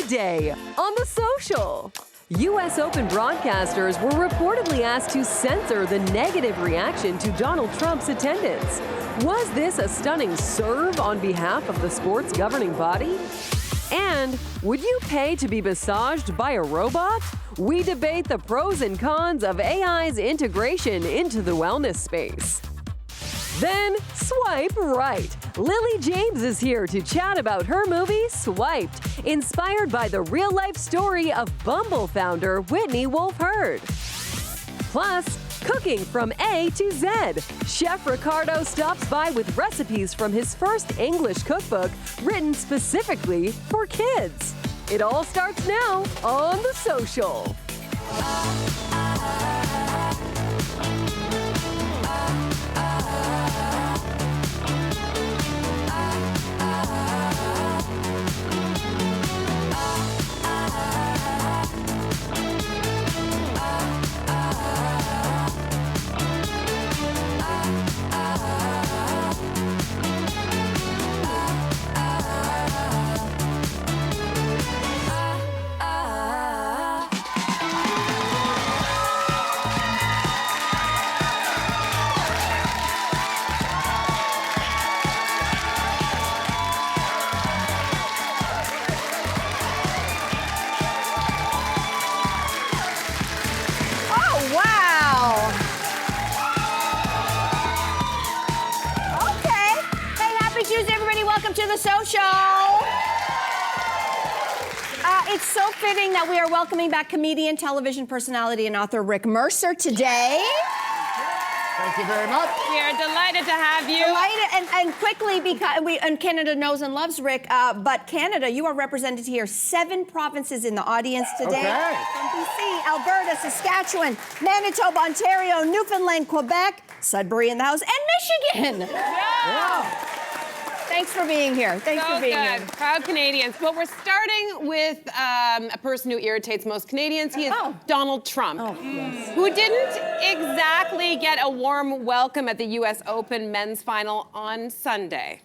today on The Social. U.S. Open broadcasters were reportedly asked to censor the negative reaction to Donald Trump's attendance. Was this a stunning serve on behalf of the sport's governing body? And would you pay to be massaged by a robot? We debate the pros and cons of AI's integration into the wellness space. Then swipe right. Lily James is here to chat about her movie, Swiped, inspired by the real-life story of Bumble founder Whitney Wolfe Herd. Plus, cooking from A to Z. Chef Ricardo stops by with recipes from his first English cookbook written specifically for kids. It all starts now on The Social. To The Social. It's so fitting that we are welcoming back comedian, television personality, and author Rick Mercer today. Thank you very much. We are delighted to have you. Delighted, and quickly, because Canada knows and loves Rick, but Canada, you are represented here. 7 provinces in the audience today. Okay. From BC, Alberta, Saskatchewan, Manitoba, Ontario, Newfoundland, Quebec, Sudbury in the house, and Michigan. Yeah. Thanks for being here. Thanks for being here. Proud Canadians. Well, we're starting with a person who irritates most Canadians. He is Donald Trump, who didn't exactly get a warm welcome at the U.S. Open men's final on Sunday.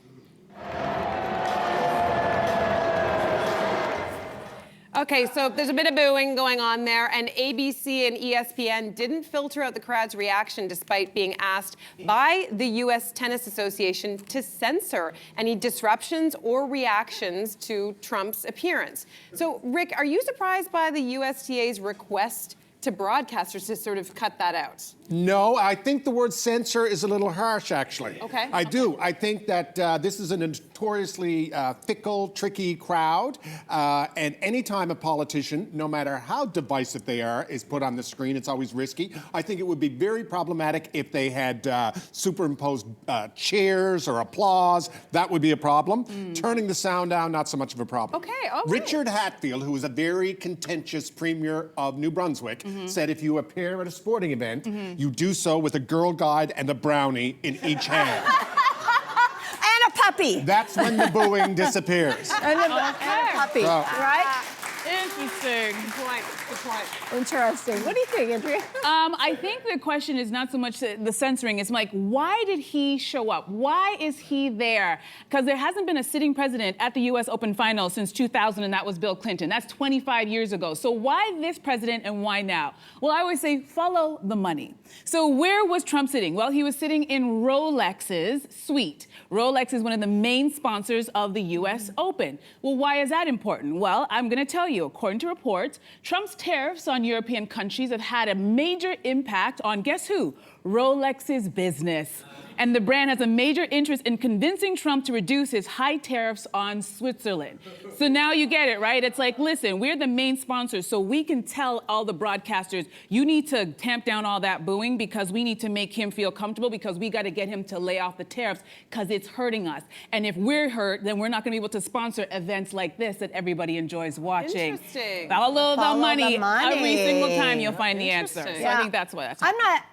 Okay, so there's a bit of booing going on there, and ABC and ESPN didn't filter out the crowd's reaction despite being asked by the U.S. Tennis Association to censor any disruptions or reactions to Trump's appearance. So, Rick, are you surprised by the USTA's request to broadcasters to sort of cut that out? No, I think the word censor is a little harsh, actually. Okay. I do. I think that this is a notoriously fickle, tricky crowd. And anytime a politician, no matter how divisive they are, is put on the screen, it's always risky. I think it would be very problematic if they had superimposed cheers or applause. That would be a problem. Turning the sound down, not so much of a problem. Okay, all right. Richard Hatfield, who is a very contentious premier of New Brunswick, said if you appear at a sporting event, you do so with a Girl Guide and a brownie in each hand. And a puppy. That's when the booing disappears. And a puppy, right? Interesting. Good point. Interesting. What do you think, Andrea? I think the question is not so much the censoring. It's like, why did he show up? Why is he there? Because there hasn't been a sitting president at the U.S. Open Final since 2000, and that was Bill Clinton. That's 25 years ago. So why this president and why now? Well, I always say, follow the money. So where was Trump sitting? Well, he was sitting in Rolex's suite. Rolex is one of the main sponsors of the U.S. Open. Well, why is that important? Well, I'm going to tell you. According to reports, Trump's tariffs on European countries have had a major impact on, guess who? Rolex's business. And the brand has a major interest in convincing Trump to reduce his high tariffs on Switzerland. So now you get it, right? It's like, listen, we're the main sponsors, so we can tell all the broadcasters, you need to tamp down all that booing because we need to make him feel comfortable because we got to get him to lay off the tariffs because it's hurting us. And if we're hurt, then we're not going to be able to sponsor events like this that everybody enjoys watching. Interesting. Follow the money. money. Every single time you'll find the answer. So Yeah. I think that's what.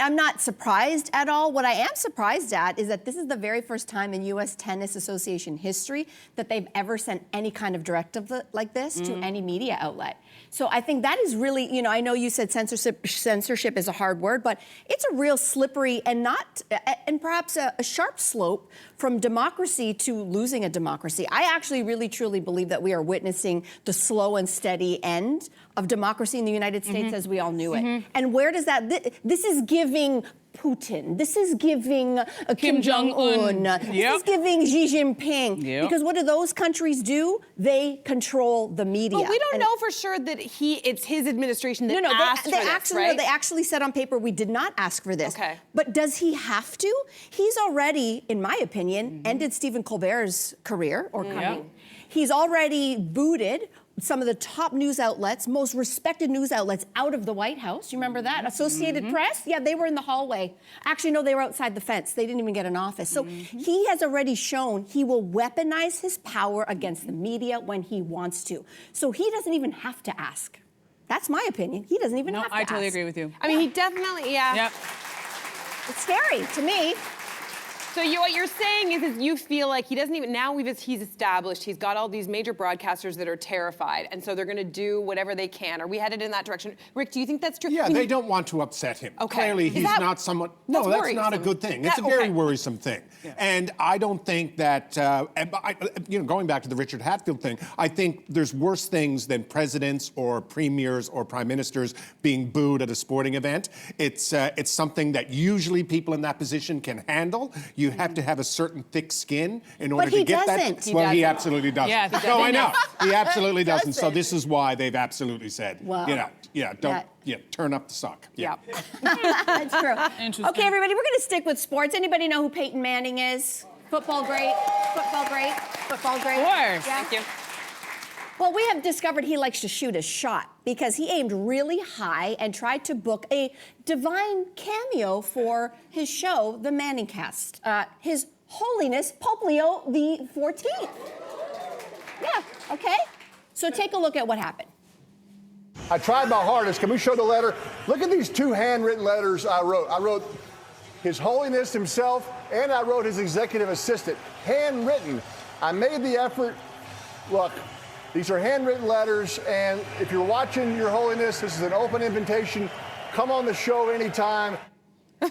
I'm not surprised at all. What I am surprised at is that this is the very first time in U.S. Tennis Association history that they've ever sent any kind of directive like this to any media outlet. So I think that is really, you know, I know you said censorship is a hard word, but it's a real slippery and perhaps a sharp slope from democracy to losing a democracy. I actually really truly believe that we are witnessing the slow and steady end of democracy in the United States as we all knew it. And where does that, this is giving Putin. This is giving Kim Jong-un. This is giving Xi Jinping. Because what do those countries do? They control the media. But we don't know for sure that it's his administration that asked for this, right? No, they actually said on paper, we did not ask for this. Okay. But does he have to? He's already, in my opinion, ended Stephen Colbert's career or coming. He's already booted some of the top news outlets, most respected news outlets out of the White House. You remember that? Associated Press? Yeah, they were in the hallway. Actually, no, they were outside the fence. They didn't even get an office. So he has already shown he will weaponize his power against the media when he wants to. So he doesn't even have to ask. That's my opinion. He doesn't even have to ask. I totally agree with you. I mean, he definitely, Yep. It's scary to me. So what you're saying is you feel like he doesn't even, now he's established, he's got all these major broadcasters that are terrified, and so they're going to do whatever they can. Are we headed in that direction? Rick, do you think that's true? Yeah, they don't want to upset him. Okay. Clearly, he's not someone. No, that's not a good thing. It's a very worrisome thing. Yeah. And I don't think that, going back to the Richard Hatfield thing, I think there's worse things than presidents or premiers or prime ministers being booed at a sporting event. It's something that usually people in that position can handle. You have to have a certain thick skin in order to get that. Well, he absolutely doesn't. Yeah, no, I know. He absolutely doesn't. So this is why they've absolutely said, turn up the sock. Yeah. That's true. Interesting. Okay, everybody, we're going to stick with sports. Anybody know who Peyton Manning is? Football great. Football great. Football great. Of course. Yeah. Thank you. Well, we have discovered he likes to shoot a shot because he aimed really high and tried to book a divine cameo for his show, The Manning Cast. His Holiness Pope Leo the 14th. Yeah, okay? So take a look at what happened. I tried my hardest. Can we show the letter? Look at these two handwritten letters I wrote. I wrote His Holiness himself, and I wrote his executive assistant. Handwritten. I made the effort. Look. These are handwritten letters, and if you're watching, Your Holiness, this is an open invitation. Come on the show anytime. Now,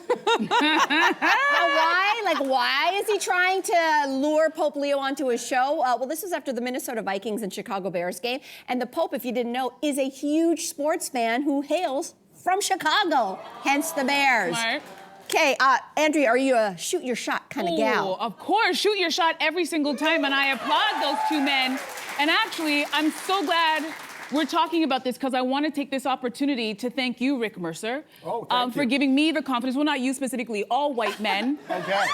why? Like, why is he trying to lure Pope Leo onto his show? Well, this was after the Minnesota Vikings and Chicago Bears game, and the Pope, if you didn't know, is a huge sports fan who hails from Chicago, hence the Bears. Smart. Okay, Andrea, are you a shoot your shot kind of gal? Of course, shoot your shot every single time, and I applaud those two men. And actually, I'm so glad we're talking about this because I want to take this opportunity to thank you, Rick Mercer, for giving me the confidence. Well, not you specifically, all white men. Okay.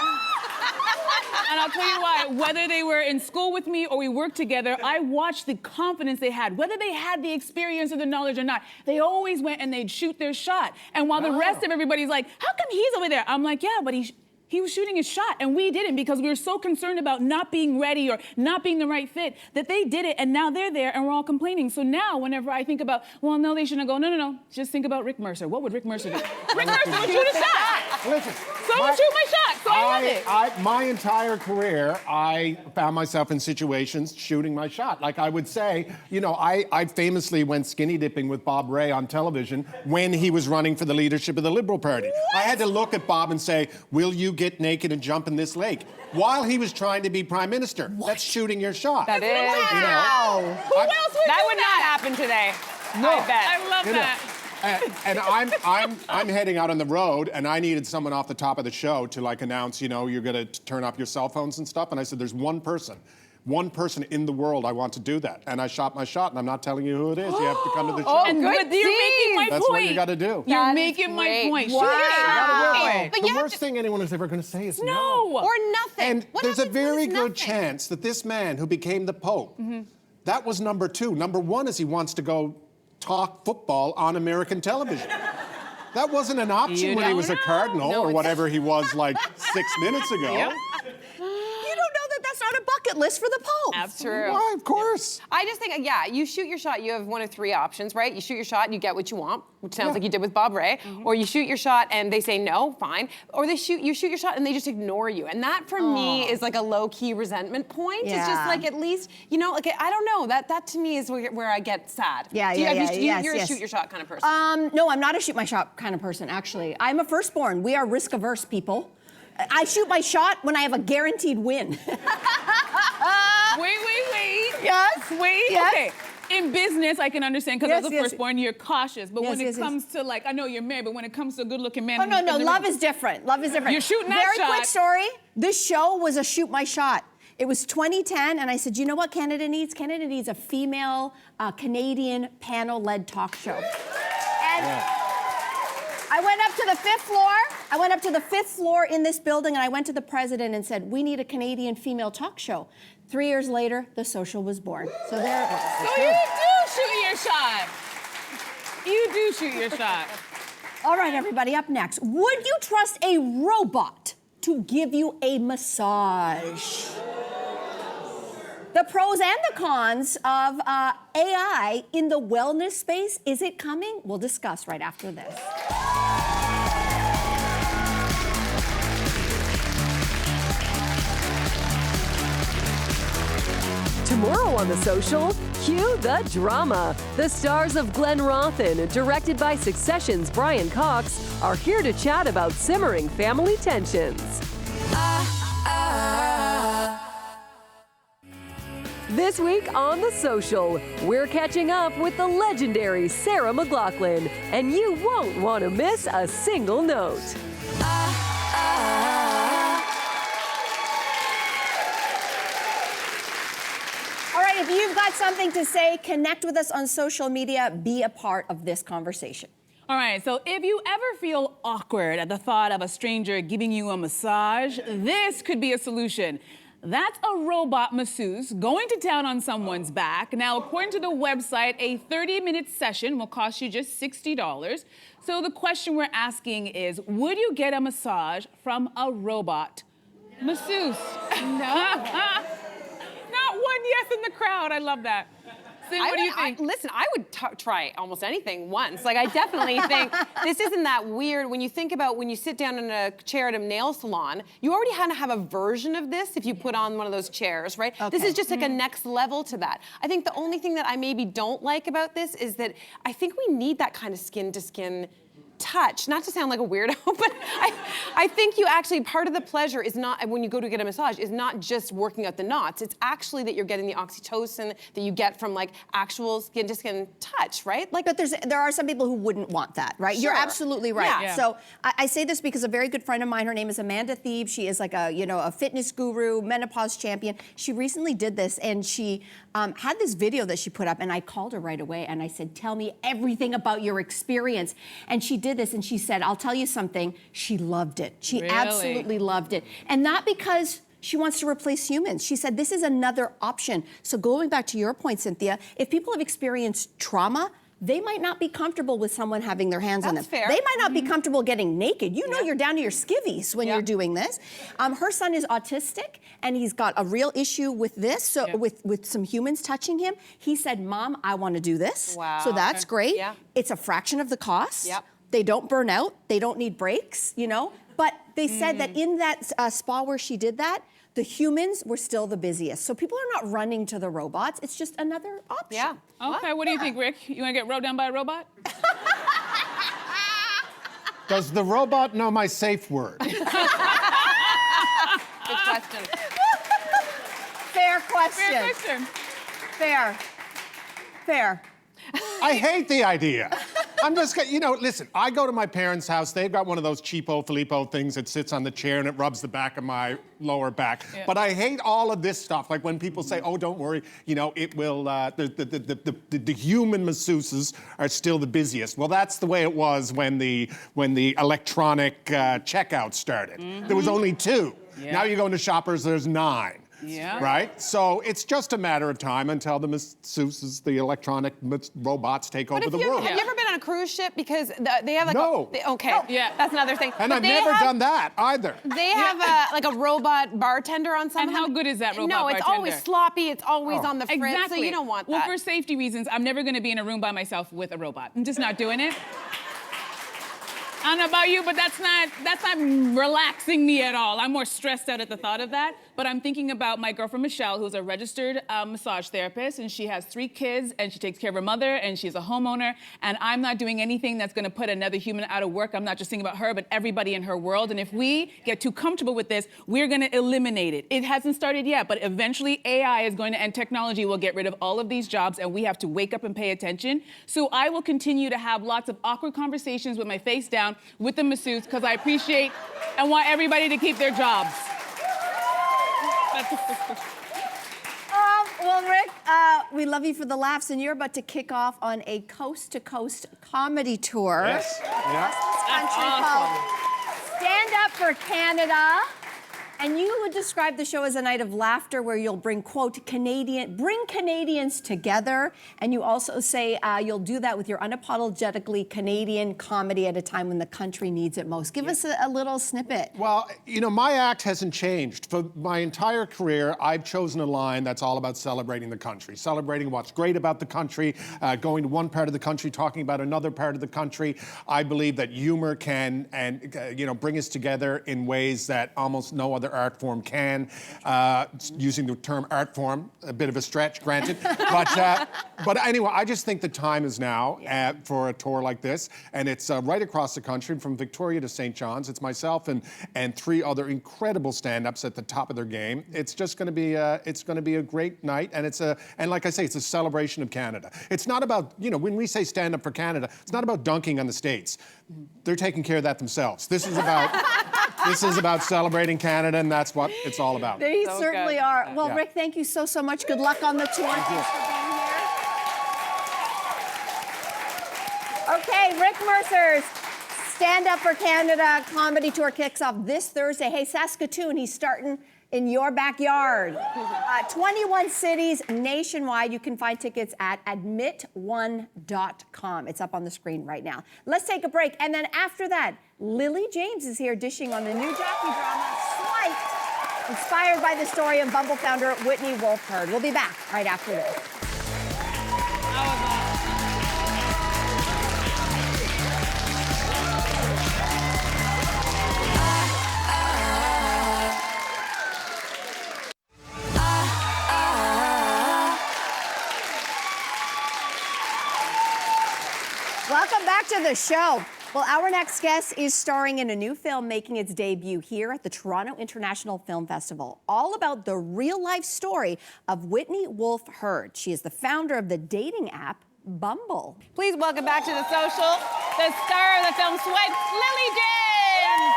And I'll tell you why. Whether they were in school with me or we worked together, I watched the confidence they had. Whether they had the experience or the knowledge or not, they always went and they'd shoot their shot. And while the rest of everybody's like, how come he's over there? I'm like, yeah, but he was shooting his shot, and we didn't because we were so concerned about not being ready or not being the right fit that they did it, and now they're there, and we're all complaining. So now, whenever I think about, well, no, they shouldn't go, no, just think about Rick Mercer. What would Rick Mercer do? Rick Mercer would shoot a shot. Listen, So I would shoot my shot, so I love it. My entire career, I found myself in situations shooting my shot. Like I would say, I famously went skinny dipping with Bob Ray on television when he was running for the leadership of the Liberal Party. What? I had to look at Bob and say, will you get naked and jump in this lake? While he was trying to be prime minister. What? That's shooting your shot. That is. Wow. Who else would That do would not happen today. No. I bet. I love that. And I'm heading out on the road, and I needed someone off the top of the show to announce, you're going to turn off your cell phones and stuff. And I said, there's one person in the world I want to do that. And I shot my shot, and I'm not telling you who it is. You have to come to the show. And you're making my That's point. what you got to do. You're making my point. Wow. Shoot it. The worst thing anyone is ever going to say is No. Or nothing. And What there's a happens when very it's good nothing? chance that this man who became the Pope, that was number two. Number one is he wants to go talk football on American television. That wasn't an option when he was a cardinal or whatever he was 6 minutes ago. You don't know that that's not a bucket bucket list for the Pope. That's true. Why, of course. I just think, yeah, you shoot your shot. You have one of three options, right? You shoot your shot and you get what you want, which sounds like you did with Bob Ray. Or you shoot your shot and they say no, fine. Or you shoot your shot and they just ignore you. And that for me is like a low-key resentment point. It's just like, at least, you know, like, I don't know. That to me is where I get sad. Yeah, You're a shoot your shot kind of person. No, I'm not a shoot my shot kind of person, actually. I'm a firstborn. We are risk averse people. I shoot my shot when I have a guaranteed win. Wait. Yes. Wait. Yes. Okay. In business, I can understand because Yes, as a yes. firstborn, you're cautious. But when it Yes. comes to like, I know you're married, but when it comes to a good-looking man, Oh, no, love is different. Love is different. You're shooting that Very shot. quick story. This show was a shoot my shot. It was 2010, and I said, you know what Canada needs? Canada needs a female Canadian panel-led talk show. And I went up to the fifth floor. I went up to the fifth floor in this building, and I went to the president and said, we need a Canadian female talk show. 3 years later, The Social was born. So there it was. So you do shoot your shot. You do shoot your shot. All right, everybody, up next. Would you trust a robot to give you a massage? The pros and the cons of AI in the wellness space. Is it coming? We'll discuss right after this. Tomorrow on The Social, cue the drama. The stars of Glen Rothen, directed by Succession's Brian Cox, are here to chat about simmering family tensions. This week on The Social, we're catching up with the legendary Sarah McLachlan, and you won't want to miss a single note. All right, if you've got something to say, connect with us on social media. Be a part of this conversation. All right, so if you ever feel awkward at the thought of a stranger giving you a massage, this could be a solution. That's a robot masseuse going to town on someone's back. Now, according to the website, a 30-minute session will cost you just $60. So the question we're asking is, would you get a massage from a robot masseuse? No. Not one yes in the crowd. I love that. Cindy, what do you think? Listen, I would try almost anything once. Like, I definitely think this isn't that weird. When you think about when you sit down in a chair at a nail salon, you already kind of have a version of this if you put on one of those chairs, right? Okay. This is just like a next level to that. I think the only thing that I maybe don't like about this is that I think we need that kind of skin-to-skin touch, not to sound like a weirdo, but I think you actually, part of the pleasure is not, when you go to get a massage, is not just working out the knots. It's actually that you're getting the oxytocin that you get from like actual skin to skin touch, right? Like, But there are some people who wouldn't want that, right? You're Sure. absolutely right. Yeah. So I say this because a very good friend of mine, her name is Amanda Thebe. She is like a fitness guru, menopause champion. She recently did this, and she had this video that she put up, and I called her right away, and I said, tell me everything about your experience. And she did this, and she said, I'll tell you something. She loved it. She Really? absolutely loved it. And not because she wants to replace humans. She said, this is another option. So going back to your point, Cynthia, if people have experienced trauma, they might not be comfortable with someone having their hands on them. That's fair. They might not be comfortable getting naked. You know, you're down to your skivvies when Yeah. you're doing this. Her son is autistic, and he's got a real issue with this. So with some humans touching him, he said, Mom, I want to do this. Wow. So that's great. Yeah. It's a fraction of the cost. Yep. They don't burn out. They don't need breaks, you know. But they said that in that spa where she did that, the humans were still the busiest. So people are not running to the robots. It's just another option. yeah. Okay, what do you think, Rick? You want to get rode down by a robot? Does the robot know my safe word? Good question. Fair question. Fair question. Fair. Fair. I hate the idea. I'm just, listen, I go to my parents' house. They've got one of those cheapo Filippo things that sits on the chair and it rubs the back of my lower back. Yeah. But I hate all of this stuff. Like when people say, oh, don't worry, it will, the human masseuses are still the busiest. Well, that's the way it was when the electronic checkout started. There was only 2. Yeah. Now you go into Shoppers, there's 9. Yeah. Right? So it's just a matter of time until the masseuses, the electronic robots take over the world. Have you ever been on a cruise ship? Because they have like No. Yeah, that's another thing. And But I've they never have- done that either. They have like a robot bartender on some. And how good is that robot No, it's always bartender? sloppy. It's always on the fritz. Exactly. So you don't want well, that. for safety reasons, I'm never going to be in a room by myself with a robot. I'm just not doing it. I don't know about you, but that's not relaxing me at all. I'm more stressed out at the thought of that. But I'm thinking about my girlfriend Michelle, who's a registered massage therapist, and she has 3 kids, and she takes care of her mother, and she's a homeowner. And I'm not doing anything that's going to put another human out of work. I'm not just thinking about her, but everybody in her world. And if we get too comfortable with this, we're going to eliminate it. It hasn't started yet, but eventually AI is going to, and technology will get rid of all of these jobs, and we have to wake up and pay attention. So I will continue to have lots of awkward conversations with my face down with the masseuse, because I appreciate and want everybody to keep their jobs. Well, Rick, we love you for the laughs, and you're about to kick off on a coast-to-coast comedy tour. Yes. Yeah. Country called Stand Up for Canada. And you would describe the show as a night of laughter where you'll bring, quote, bring Canadians together. And you also say you'll do that with your unapologetically Canadian comedy at a time when the country needs it most. Give us a little snippet. Well, you know, my act hasn't changed. For my entire career, I've chosen a line that's all about celebrating the country, celebrating what's great about the country, going to one part of the country, talking about another part of the country. I believe that humor can, bring us together in ways that almost no other art form can. Using the term art form, a bit of a stretch, granted. But anyway, I just think the time is now for a tour like this. And it's right across the country, from Victoria to St. John's. It's myself and 3 other incredible stand-ups at the top of their game. It's just going to be a great night. And like I say, it's a celebration of Canada. It's not about, when we say stand up for Canada, it's not about dunking on the States. They're taking care of that themselves. This is about celebrating Canada, and that's what it's all about. They certainly are. Well, Yeah. Rick, thank you so much. Good luck on the tour. Thanks for being here. Okay, Rick Mercer's Stand Up for Canada comedy tour kicks off this Thursday. Hey, Saskatoon, he's starting in your backyard. 21 cities nationwide. You can find tickets at admitone.com. It's up on the screen right now. Let's take a break. And then after that, Lily James is here dishing on the new docudrama, Slid, inspired by the story of Bumble founder Whitney Wolfe Herd. We'll be back right after this. Welcome back to the show. Well, our next guest is starring in a new film making its debut here at the Toronto International Film Festival, all about the real-life story of Whitney Wolfe Herd. She is the founder of the dating app Bumble. Please welcome back to the social, the star of the film Slid, Lily James.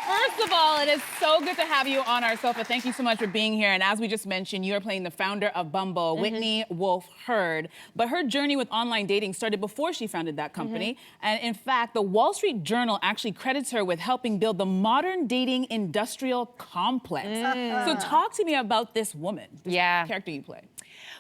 First of all, it is so good to have you on our sofa. Thank you so much for being here. And as we just mentioned, you are playing the founder of Bumble, Whitney Wolfe Herd. But her journey with online dating started before she founded that company. And in fact, the Wall Street Journal actually credits her with helping build the modern dating industrial complex. So talk to me about this woman, this character you play.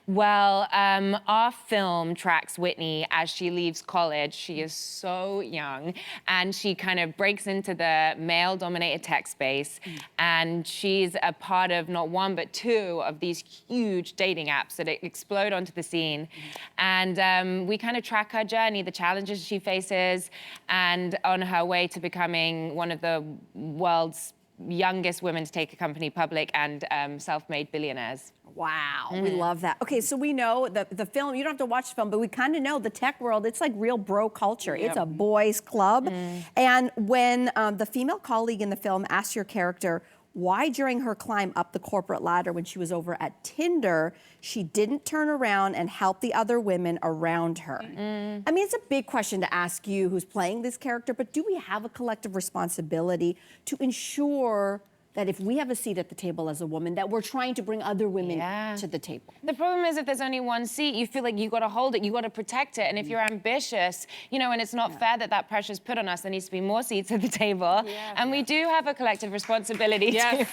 Well, our film tracks Whitney as she leaves college. She is so young, and she kind of breaks into the male-dominated tech space, and she's a part of not one, but 2 of these huge dating apps that explode onto the scene. And we kind of track her journey, the challenges she faces, and on her way to becoming one of the world's youngest women to take a company public and self-made billionaires. Wow, we love that. Okay, so we know the film, you don't have to watch the film, but we kind of know the tech world, it's like real bro culture. It's a boys' club. And when the female colleague in the film asks your character why during her climb up the corporate ladder when she was over at Tinder, she didn't turn around and help the other women around her. I mean, it's a big question to ask you who's playing this character, but do we have a collective responsibility to ensure that if we have a seat at the table as a woman, that we're trying to bring other women Yeah. to the table. The problem is if there's only one seat, you feel like you got to hold it, you got to protect it. And if you're ambitious, you know, and it's not fair that that pressure's put on us, there needs to be more seats at the table. And we do have a collective responsibility Yes.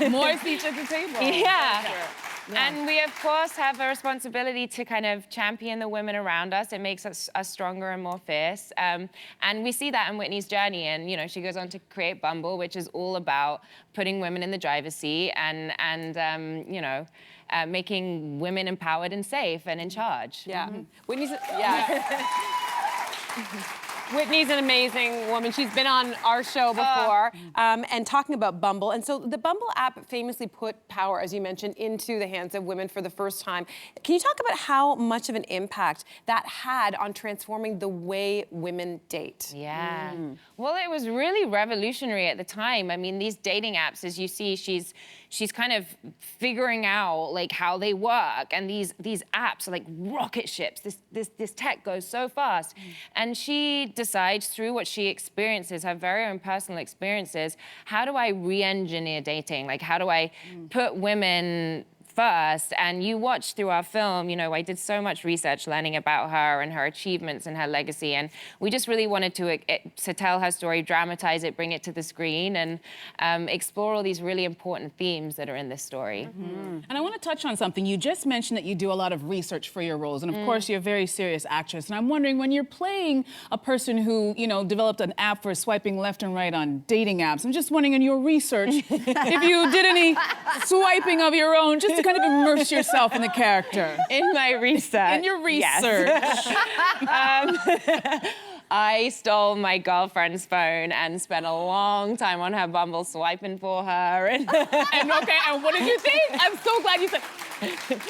More seats at the table. Yeah. And we, of course, have a responsibility to kind of champion the women around us. It makes us stronger and more fierce. And we see that in Whitney's journey. And, you know, she goes on to create Bumble, which is all about putting women in the driver's seat and you know, making women empowered and safe and in charge. Yeah. Whitney's Whitney's an amazing woman. She's been on our show before and talking about Bumble. And so the Bumble app famously put power, as you mentioned, into the hands of women for the first time. Can you talk about how much of an impact that had on transforming the way women date? Yeah. Well, it was really revolutionary at the time. I mean, these dating apps, as you see, she's kind of figuring out like how they work, and these apps are like rocket ships. This tech goes so fast, and she decides through what she experiences, her very own personal experiences, how do I re-engineer dating? Like, how do I put women first? And you watch through our film, you know, I did so much research learning about her and her achievements and her legacy, and we just really wanted to tell her story, dramatize it, bring it to the screen, and explore all these really important themes that are in this story. And I want to touch on something. You just mentioned that you do a lot of research for your roles, and of course you're a very serious actress. And I'm wondering, when you're playing a person who, you know, developed an app for swiping left and right on dating apps, I'm just wondering in your research if you did any swiping of your own, just to kind of immerse yourself in the character. In my research. In your research. I stole my girlfriend's phone and spent a long time on her Bumble swiping for her. And and what did you think? I'm so glad you said.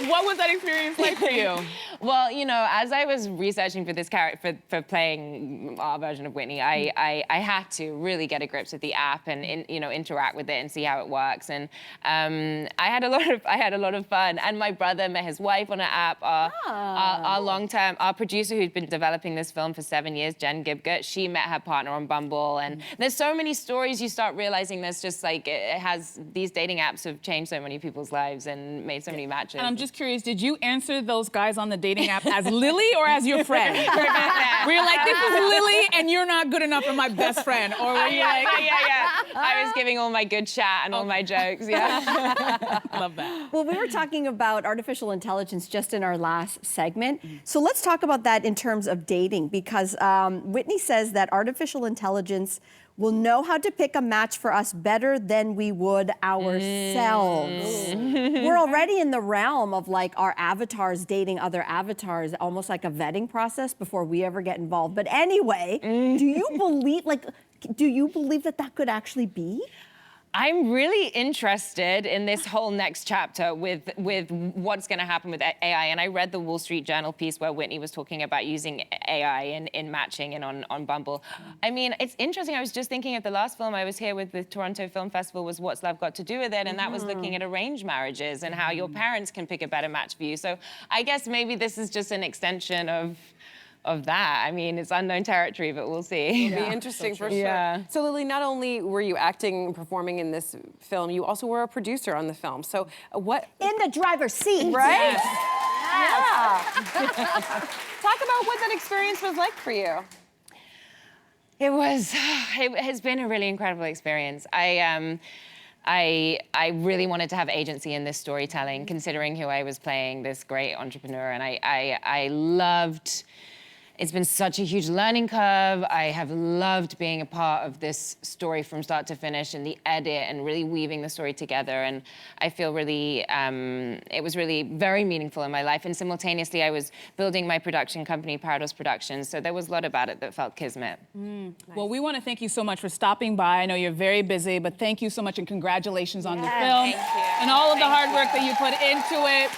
What was that experience like for you? Well, you know, as I was researching for this character, for playing our version of Whitney, I had to really get a grip with the app and you know, interact with it and see how it works. And I had a lot of fun. And my brother met his wife on an app. Our producer who'd been developing this film for 7 years, Jen Gibgut, she met her partner on Bumble. And there's so many stories you start realizing there's just like, these dating apps have changed so many people's lives and made so many matches. And I'm just curious, did you answer those guys on the dating app as Lily or as your friend? Were you like, this is Lily and you're not good enough for my best friend? Or were you like... I was giving all my good chat and all my jokes, Love that. Well, we were talking about artificial intelligence just in our last segment. So let's talk about that in terms of dating, because Whitney says that artificial intelligence will know how to pick a match for us better than we would ourselves. We're already in the realm of like our avatars dating other avatars, almost like a vetting process before we ever get involved. But anyway, do you believe that that could actually be? I'm really interested in this whole next chapter with what's going to happen with AI. And I read the Wall Street Journal piece where Whitney was talking about using AI in matching and on Bumble. I mean, it's interesting. I was just thinking of the last film I was here with the Toronto Film Festival was What's Love Got to Do With It? And that was looking at arranged marriages and how your parents can pick a better match for you. So I guess maybe this is just an extension of that. I mean, it's unknown territory, but we'll see. It'll be interesting for sure. Yeah. So Lily, not only were you acting and performing in this film, you also were a producer on the film. So what? In the driver's seat. Right? Yes. Yeah. Talk about what that experience was like for you. It has been a really incredible experience. I really wanted to have agency in this storytelling, considering who I was playing, this great entrepreneur, and I loved. It's been such a huge learning curve. I have loved being a part of this story from start to finish and the edit and really weaving the story together. And I feel really, it was really very meaningful in my life. And simultaneously, I was building my production company, Parados Productions. So there was a lot about it that felt kismet. Nice. Well, we want to thank you so much for stopping by. I know you're very busy, but thank you so much and congratulations on the film. Thank you. And all of the hard work that you put into it.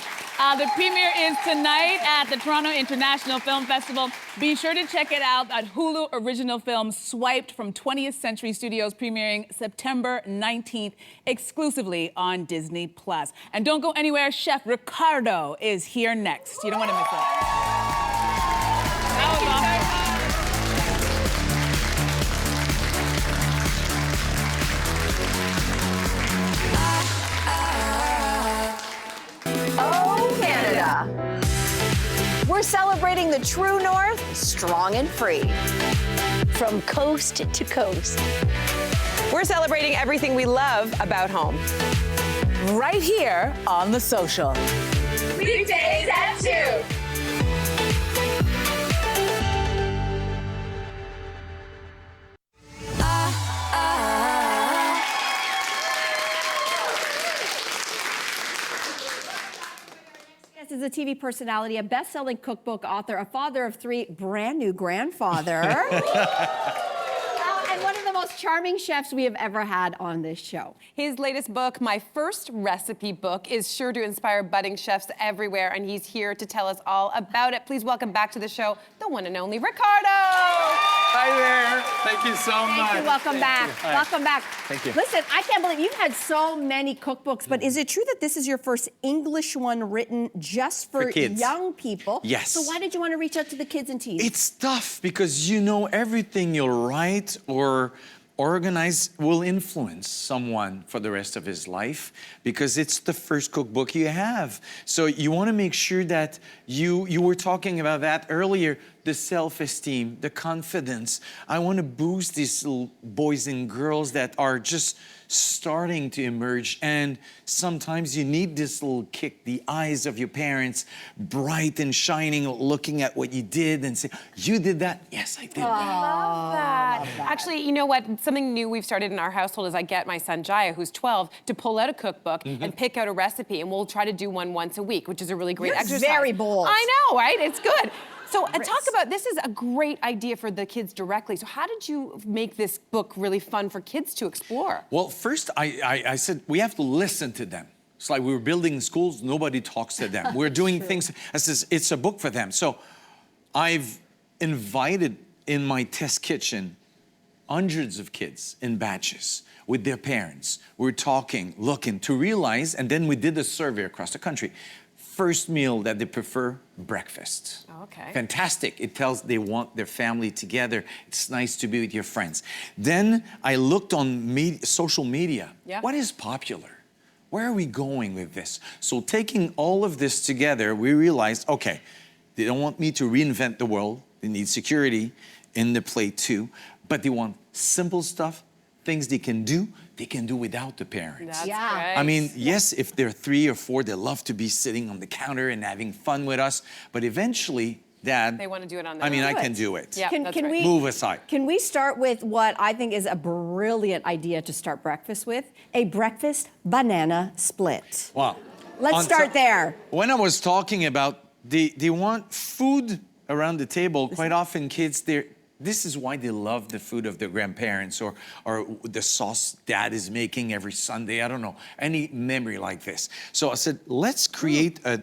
The premiere is tonight at the Toronto International Film Festival. Be sure to check it out at Hulu original film Swiped from 20th Century Studios, premiering September 19th, exclusively on Disney+. And don't go anywhere, Chef Ricardo is here next. You don't want to miss it. That was awesome. We're celebrating the true north, strong and free. From coast to coast. We're celebrating everything we love about home. Right here on The Social. Weekdays at 2. Is a TV personality, a best-selling cookbook author, a father of 3, brand new grandfather, and one of the most charming chefs we have ever had on this show. His latest book, My First Recipe Book, is sure to inspire budding chefs everywhere, and he's here to tell us all about it. Please welcome back to the show, the one and only Ricardo. Hi there. Thank you so much. Thank you. Welcome back. Welcome back. Thank you. Listen, I can't believe you've had so many cookbooks, but is it true that this is your first English one written just for kids. young people? Yes. So why did you want to reach out to the kids and teens? It's tough because you know everything you'll write or organize will influence someone for the rest of his life because it's the first cookbook you have. So you want to make sure that you were talking about that earlier, the self-esteem, the confidence. I want to boost these little boys and girls that are just starting to emerge, and sometimes you need this little kick, the eyes of your parents, bright and shining, looking at what you did and say, you did that? Yes, I did that. Love that. Actually, you know what? Something new we've started in our household is I get my son Jaya, who's 12, to pull out a cookbook and pick out a recipe, and we'll try to do one once a week, which is a really great You're exercise. very bold. I know, right? It's good. So talk about, this is a great idea for the kids directly. So how did you make this book really fun for kids to explore? Well, first I said we have to listen to them. It's like we were building schools, nobody talks to them. We're doing things, I says, it's a book for them. So I've invited in my test kitchen hundreds of kids in batches with their parents. We're talking, looking to realize, and then we did a survey across the country. First meal that they prefer, breakfast. Okay. Fantastic. It tells they want their family together. It's nice to be with your friends. Then I looked on social media. Yeah. What is popular? Where are we going with this? So taking all of this together, we realized, okay, they don't want me to reinvent the world. They need security in the plate too, but they want simple stuff, things they can do without the parents. That's Yeah. great. I mean, yes, if they're 3 or 4, they love to be sitting on the counter and having fun with us, but eventually, Dad, They want to do it on their I mean, own. I can do it. Yeah, that's right. Move aside. Can we start with what I think is a brilliant idea to start breakfast with? A breakfast banana split. Wow. Let's start there. When I was talking about they want food around the table, quite often kids, this is why they love the food of their grandparents or the sauce Dad is making every Sunday. I don't know, any memory like this. So I said, let's create a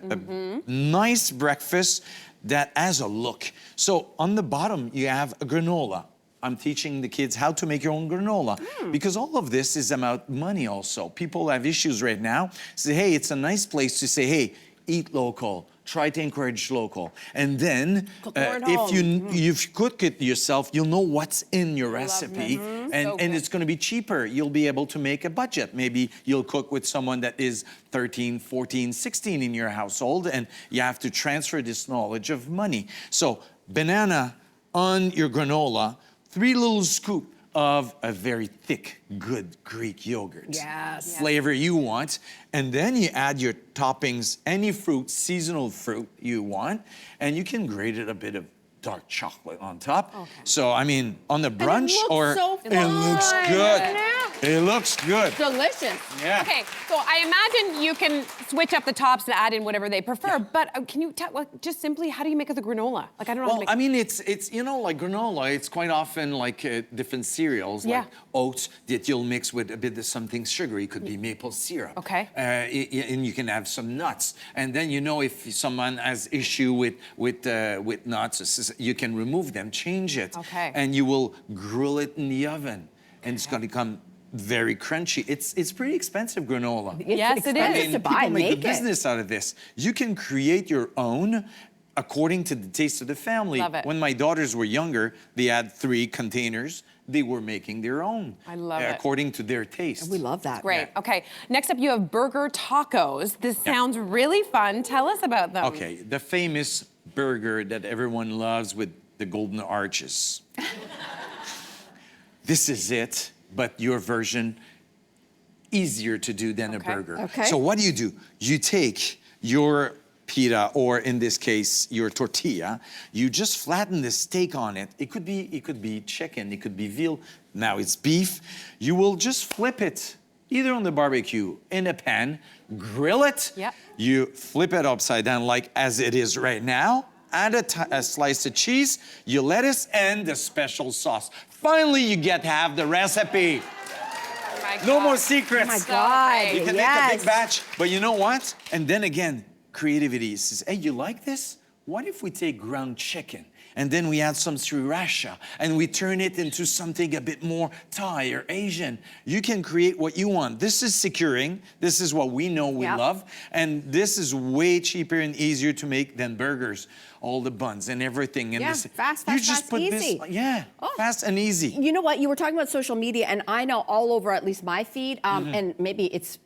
nice breakfast that has a look. So on the bottom, you have a granola. I'm teaching the kids how to make your own granola because all of this is about money also. People have issues right now. Say, hey, it's a nice place to say, hey, eat local. Try to encourage local. And then if you cook it yourself, you'll know what's in your recipe and it's gonna be cheaper. You'll be able to make a budget. Maybe you'll cook with someone that is 13, 14, 16 in your household and you have to transfer this knowledge of money. So banana on your granola, 3 little scoops of a very thick, good Greek yogurt. Yes. Flavor you want. And then you add your toppings, any fruit, seasonal fruit you want, and you can grate it a bit of dark chocolate on top. Okay. So, I mean, on the brunch it looks good. It looks good. Delicious. Yeah. Okay, so I imagine you can switch up the tops and add in whatever they prefer, but can you tell, just simply, how do you make the granola? Like, I don't know how to make I mean, it's you know, like granola, it's quite often like different cereals, like oats that you'll mix with a bit of something sugary. Could be maple syrup. Okay. And you can have some nuts. And then, you know, if someone has issue with nuts, you can remove them, change it. Okay. And you will grill it in the oven. And it's going to come very crunchy. It's pretty expensive granola. Yes, it is. I mean, to buy people and make a make it. business out of this. You can create your own according to the taste of the family. Love it. When my daughters were younger, they had 3 containers. They were making their own. I love it. According to their taste. We love that. Great. Okay. Next up, you have burger tacos. This sounds really fun. Tell us about them. Okay, the famous burger that everyone loves with the golden arches. This is it, but your version, easier to do than a burger. Okay. So what do? You take your pita, or in this case, your tortilla, you just flatten the steak on it. It could be chicken, it could be veal. Now it's beef. You will just flip it either on the barbecue, in a pan, grill it. Yep. You flip it upside down like as it is right now. Add a slice of cheese, your lettuce, and the special sauce. Finally, you get to have the recipe. No more secrets. Oh my God. You can make a big batch, but you know what? And then again, creativity says, hey, you like this? What if we take ground chicken and then we add some sriracha and we turn it into something a bit more Thai or Asian? You can create what you want. This is securing. This is what we know we love. And this is way cheaper and easier to make than burgers. All the buns and everything. And this, fast, easy. Fast and easy. You know what? You were talking about social media, and I know all over at least my feed, and maybe it's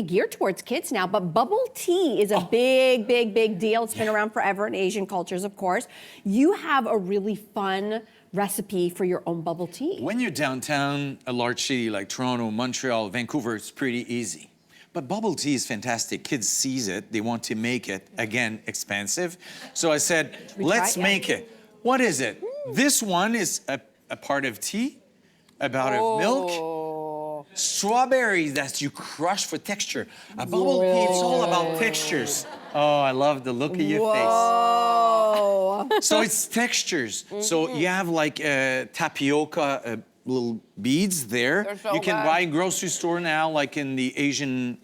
geared towards kids now, but bubble tea is a big, big, big deal. It's been around forever in Asian cultures, of course. You have a really fun recipe for your own bubble tea. When you're downtown, a large city like Toronto, Montreal, Vancouver, it's pretty easy. But bubble tea is fantastic. Kids sees it, they want to make it. Again, expensive. So I said, let's make it. What is it? This one is a part of tea, a part of milk, strawberries that you crush for texture. A bubble tea, it's all about textures. Oh, I love the look of your face. So it's textures. So you have like tapioca, little beads there. So you can good. buy in grocery store now, like in the Asian,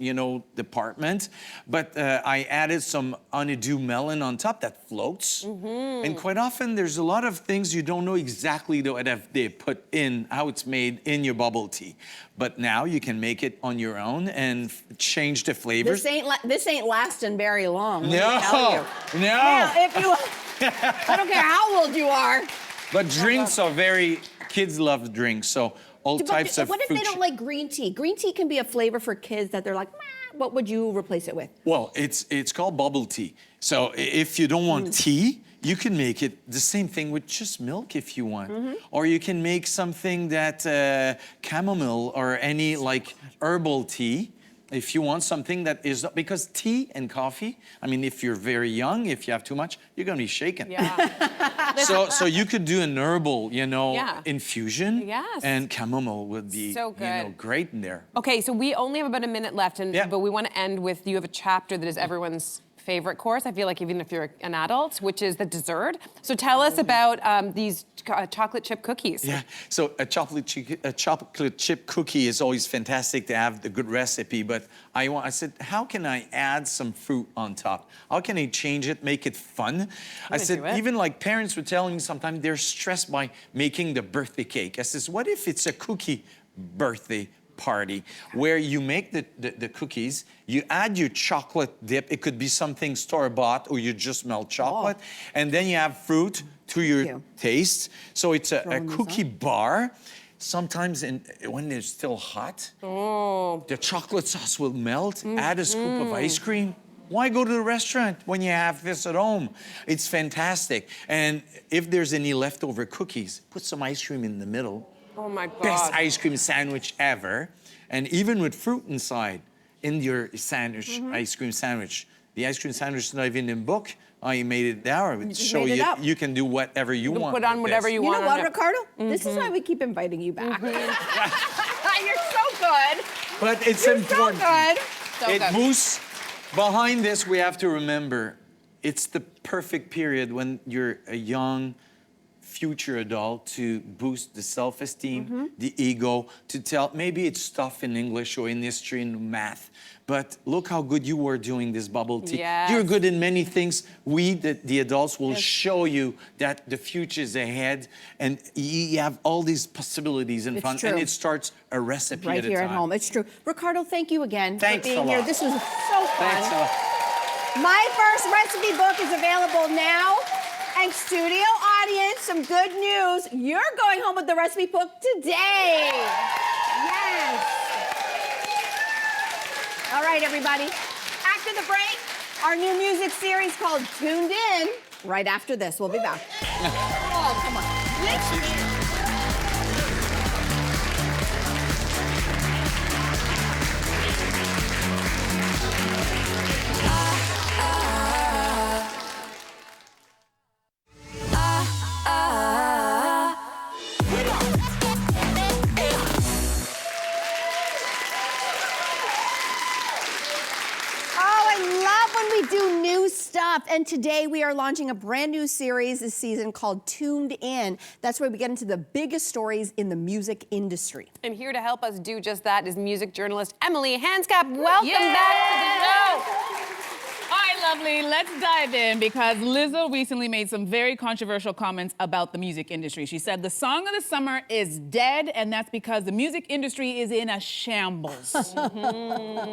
department. But I added some honeydew melon on top that floats. And quite often, there's a lot of things you don't know exactly what they put in, how it's made in your bubble tea. But now you can make it on your own and change the flavors. This ain't lasting very long. No, let me tell you. no. Now, if you, I don't care how old you are. But drinks are kids love drinks, so all types of What if fruit. they don't like green tea? Green tea can be a flavor for kids that they're like, meh. What would you replace it with? Well, it's called bubble tea. So if you don't want tea, you can make it the same thing with just milk if you want. Or you can make something that chamomile or any like herbal tea. If you want something that is, because tea and coffee, I mean, if you're very young, if you have too much, you're gonna be shaken. Yeah. So you could do an herbal, infusion. Yes. And chamomile would be, So good. great in there. Okay, so we only have about a minute left, but we want to end with, you have a chapter that is everyone's favorite course, I feel like, even if you're an adult, which is the dessert. So tell us about these chocolate chip cookies. Yeah, so a chocolate chip cookie is always fantastic to have the good recipe, but I said, how can I add some fruit on top? How can I change it, make it fun? I said, even like parents were telling me sometimes they're stressed by making the birthday cake. I says, what if it's a cookie birthday party where you make the cookies, you add your chocolate dip, it could be something store-bought or you just melt chocolate, and then you have fruit to your taste. So it's a cookie bar. Sometimes when they're still hot, the chocolate sauce will melt, add a scoop of ice cream. Why go to the restaurant when you have this at home? It's fantastic. And if there's any leftover cookies, put some ice cream in the middle. Oh my God. Best ice cream sandwich ever. And even with fruit inside, in your sandwich, ice cream sandwich. The ice cream sandwich is not even in book. You made it there. It would show you can do whatever you want. Put on whatever you want. You know what, Ricardo? This is why we keep inviting you back. You're so good. But it's important. It boosts. Behind this, we have to remember, it's the perfect period when you're a young, future adult to boost the self-esteem, the ego, to tell, maybe it's stuff in English or in history and math, but look how good you were doing this bubble tea. Yes. You're good in many things. We, the adults, will show you that the future is ahead and you have all these possibilities in front, and it starts a recipe right at a here time. at home. It's true. Ricardo, thank you again Thanks for being a lot. here. This was so fun. Thanks a lot. My first recipe book is available now. And studio audience, some good news. You're going home with the recipe book today. Yes. All right, everybody. After the break, our new music series called Tuned In right after this. We'll be back. Oh, come on. And today we are launching a brand new series this season called Tuned In. That's where we get into the biggest stories in the music industry. And here to help us do just that is music journalist Emily Hanscap. Welcome back to the show. All right, lovely, let's dive in because Lizzo recently made some very controversial comments about the music industry. She said the song of the summer is dead, and that's because the music industry is in a shambles.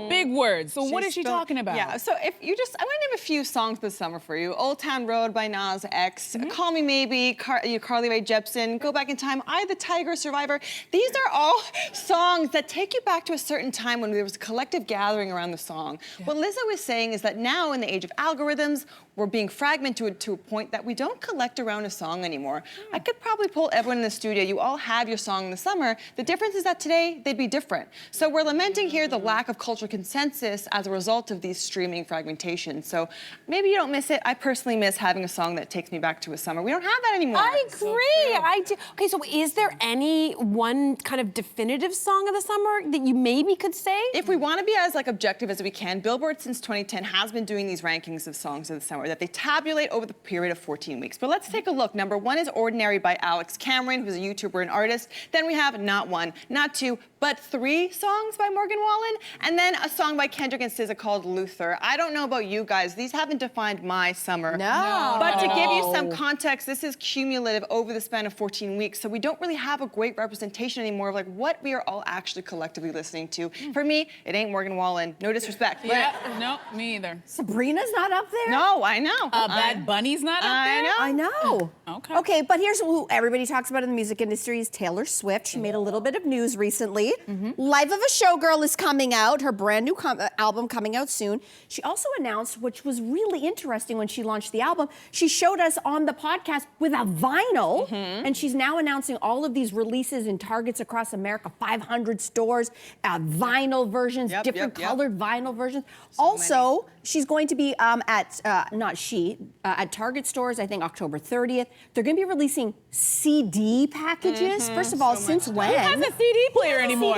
Big words. So what is she talking about? Yeah, so if you just, I'm gonna name a few songs this summer for you. Old Town Road by Nas X, Call Me Maybe, Carly Rae Jepsen, Go Back in Time, I the Tiger, Survivor. These are all songs that take you back to a certain time when there was a collective gathering around the song. Yeah. What Lizzo is saying is that now in the age of algorithms, we're being fragmented to a point that we don't collect around a song anymore. I could probably pull everyone in the studio. You all have your song in the summer. The difference is that today, they'd be different. So we're lamenting here the lack of cultural consensus as a result of these streaming fragmentations. So maybe you don't miss it. I personally miss having a song that takes me back to a summer. We don't have that anymore. I agree. I do. Okay, so is there any one kind of definitive song of the summer that you maybe could say? If we want to be as objective as we can, Billboard since 2010 has been doing these rankings of songs of the summer that they tabulate over the period of 14 weeks. But let's take a look. Number 1 is Ordinary by Alex Cameron, who's a YouTuber and artist. Then we have not 1, not 2, but 3 songs by Morgan Wallen. And then a song by Kendrick and SZA called Luther. I don't know about you guys. These haven't defined my summer. No. But to give you some context, this is cumulative over the span of 14 weeks. So we don't really have a great representation anymore of what we are all actually collectively listening to. For me, it ain't Morgan Wallen. No disrespect. Yeah, no, me either. Sabrina's not up there? No, I know. Bad Bunny's not up there? I know. Okay. Okay, but here's who everybody talks about in the music industry is Taylor Swift. She made a little bit of news recently. Life of a Showgirl is coming out, her brand new album coming out soon. She also announced, which was really interesting when she launched the album, she showed us on the podcast with a vinyl, and she's now announcing all of these releases in Targets across America, 500 stores, vinyl versions, different colored vinyl versions. Also, she's going to be at Target stores, I think October 30th. They're going to be releasing CD packages. First of all, since when? Who has a CD player anymore?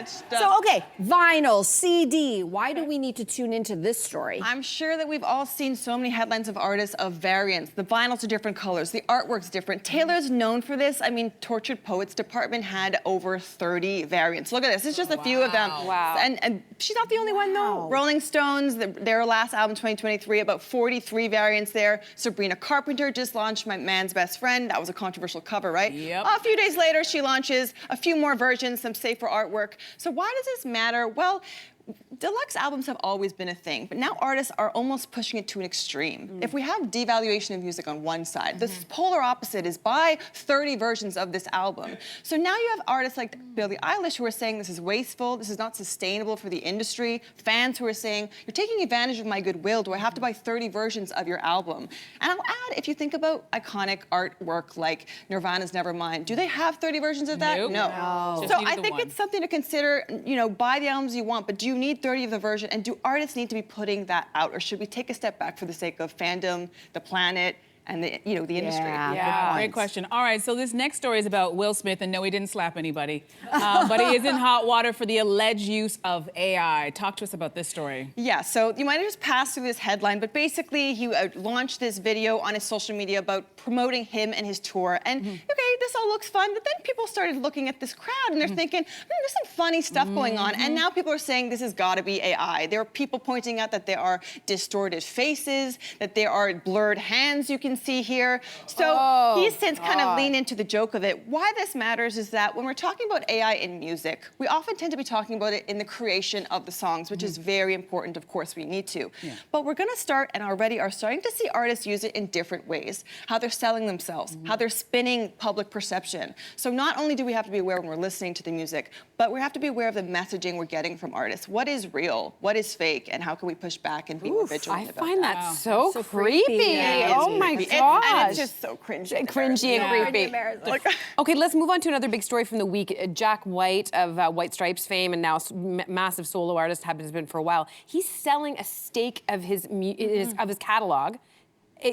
So, okay, vinyl, CD. Why do we need to tune into this story? I'm sure that we've all seen so many headlines of artists of variants. The vinyls are different colors. The artwork's different. Taylor's known for this. I mean, Tortured Poets Department had over 30 variants. Look at this. It's just a few of them. Wow. And she's not the only one, though. Rolling Stones, their last album, 2023, about 43 variants there. Sabrina Carpenter just launched My Man's Best Friend. That was a controversial cover, right? Yep. A few days later, she launches a few more versions, some safer artwork. So why does this matter? Well, deluxe albums have always been a thing, but now artists are almost pushing it to an extreme. If we have devaluation of music on one side, the polar opposite is buy 30 versions of this album. So now you have artists like Billie Eilish who are saying this is wasteful, this is not sustainable for the industry, fans who are saying, you're taking advantage of my goodwill, do I have to buy 30 versions of your album? And I'll add, if you think about iconic artwork like Nirvana's Nevermind, do they have 30 versions of that? Nope. No. Just So use I the think one. it's something to consider, buy the albums you want, but do you need 30 of the version? And do artists need to be putting that out? Or should we take a step back for the sake of fandom, the planet, and the industry? Yeah, great question. All right, so this next story is about Will Smith, and no, he didn't slap anybody, but he is in hot water for the alleged use of AI. Talk to us about this story. Yeah, so you might have just passed through this headline, but basically he launched this video on his social media about promoting him and his tour. And okay, this all looks fun, but then people started looking at this crowd and they're thinking, there's some funny stuff going on. And now people are saying this has got to be AI. There are people pointing out that there are distorted faces, that there are blurred hands you can see here. So he's since kind of leaned into the joke of it. Why this matters is that when we're talking about AI in music, we often tend to be talking about it in the creation of the songs, which is very important. Of course, we need to. But we're going to start, and already are starting to see artists use it in different ways. How they're selling themselves, how they're spinning public perception. So not only do we have to be aware when we're listening to the music, but we have to be aware of the messaging we're getting from artists. What is real? What is fake? And how can we push back and be more vigilant about that? I find that so creepy. Yeah, Oh my creepy. gosh. It's just so cringy. Cringy and creepy. Okay, let's move on to another big story from the week. Jack White of White Stripes fame and now massive solo artist, has been for a while. He's selling a stake of his catalog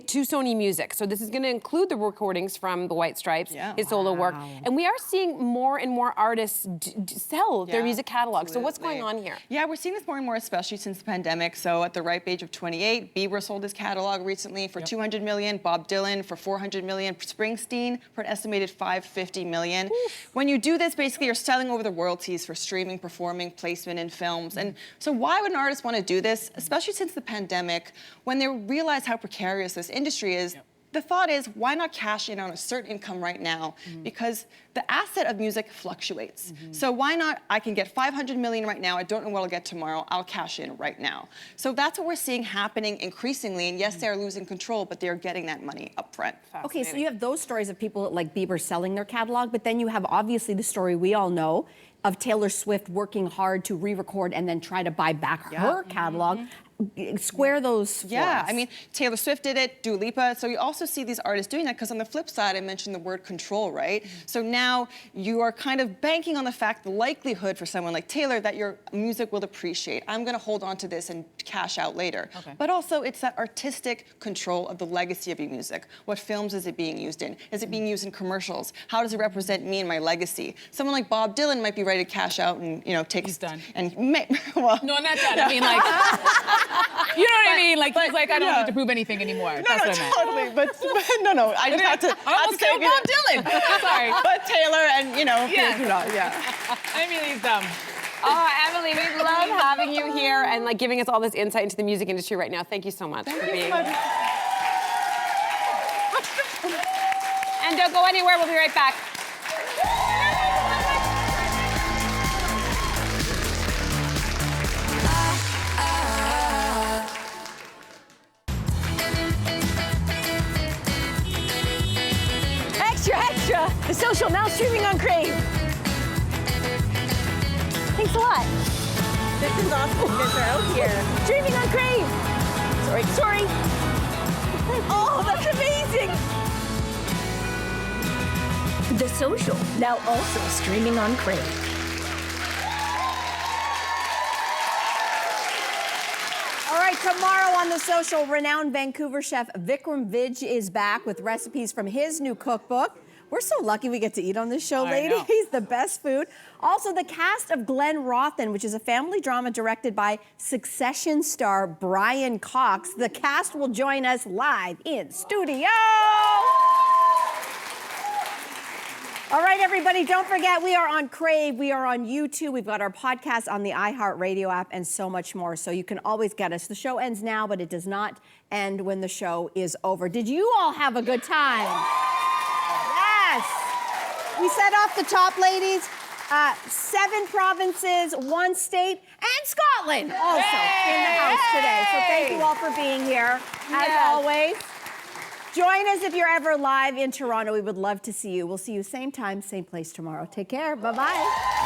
to Sony Music. So this is going to include the recordings from the White Stripes, his solo work. And we are seeing more and more artists sell their music catalog. So what's going on here? Yeah, we're seeing this more and more, especially since the pandemic. So at the ripe age of 28, Bieber sold his catalog recently for $200 million, Bob Dylan for $400 million, Springsteen for an estimated $550 million. When you do this, basically you're selling over the royalties for streaming, performing, placement in films. And so why would an artist want to do this, especially since the pandemic, when they realize how precarious this industry is? The thought is, why not cash in on a certain income right now? Because the asset of music fluctuates. So why not, I can get $500 million right now, I don't know what I'll get tomorrow, I'll cash in right now. So that's what we're seeing happening increasingly, and yes, they're losing control, but they're getting that money up front. Okay, so you have those stories of people like Bieber selling their catalog, but then you have obviously the story we all know of Taylor Swift working hard to re-record and then try to buy back her catalog. Square those for us. I mean, Taylor Swift did it, Dua Lipa. So you also see these artists doing that because on the flip side, I mentioned the word control, right? So now you are kind of banking on the fact, the likelihood for someone like Taylor that your music will appreciate. I'm going to hold on to this and cash out later. But also it's that artistic control of the legacy of your music. What films is it being used in? Is it being used in commercials? How does it represent me and my legacy? Someone like Bob Dylan might be ready to cash out and, you know, take... He's done. And well, no, not that. I mean, like... You know what I mean? Like, he's like, I don't need to prove anything anymore. No, That's what I meant. totally. But no, I just had to. I almost killed Bob Dylan. Sorry. But Taylor and, you know, Emily's dumb. Oh, Emily, we love having you here and like giving us all this insight into the music industry right now. Thank you so much for being here. And don't go anywhere. We'll be right back. Extra! The Social now streaming on Crave. Thanks a lot. This is awesome. You guys are out here. Streaming on Crave. Sorry. Oh, that's amazing. The Social now also streaming on Crave. All right, tomorrow on The Social, renowned Vancouver chef Vikram Vij is back with recipes from his new cookbook. We're so lucky we get to eat on this show, ladies. The best food. Also, the cast of Glen Rothen, which is a family drama directed by Succession star Brian Cox. The cast will join us live in studio. All right, everybody, don't forget, we are on Crave, we are on YouTube, we've got our podcast on the iHeartRadio app, and so much more, so you can always get us. The show ends now, but it does not end when the show is over. Did you all have a good time? Yes! We said off the top, ladies, 7 provinces, 1 state, and Scotland also in the house today. So thank you all for being here, as always. Join us if you're ever live in Toronto. We would love to see you. We'll see you same time, same place tomorrow. Take care. Bye-bye.